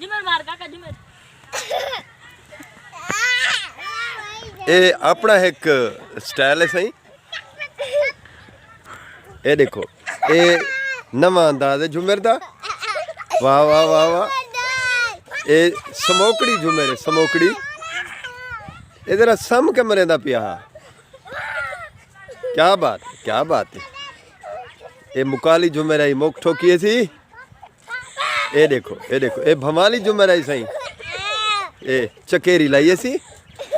झुमर मार काका झुमर ये अपना एक स्टाइल है सही। ये देखो ये नवा अंदाज है झुमर दा। वाह वाह वाह वाह। ये समोकड़ी झुमर है समोकड़ी। ये जरा सम के मरे दा पिया। क्या बात है क्या बात है। ये मुकाली झुमर आई मुख ठोकी सी। ये देखो ये भमाली झुमर आई सही। ये चकेरी लाइए सी।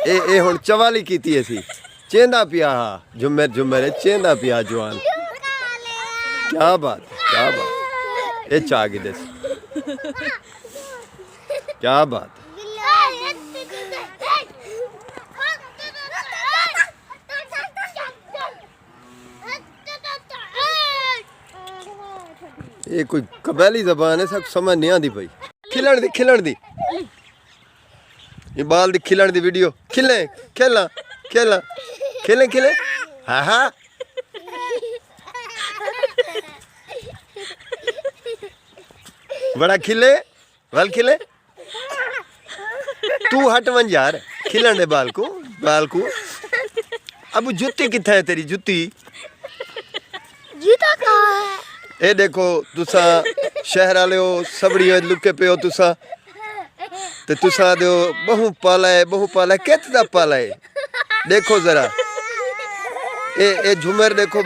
ये हुण चवाली कीती है सी। चेंदा पिया झुमर झुमर है चेंदा पिया जवान। क्या बात है क्या बात। ये चागी दस क्या बात है। ये कोई कबैली जबान है सब समझ नहीं आती भाई। खिलन दी ये बाल दी खिलन दी वीडियो खिले खेला खेला खेले खेले। हाँ हाँ बड़ा खिले बाल खिले। तू हट वन यार खिलन दे बाल को अब जुत्ती कित्थे है तेरी जुत्ती। जूता कहाँ है? ए देखो तुसा शहर वाले हो सबड़ियां लुके पे हो तुसा ते तुसा दो बहु पाला है कित दा पाला है। देखो जरा ए झुमर देखो।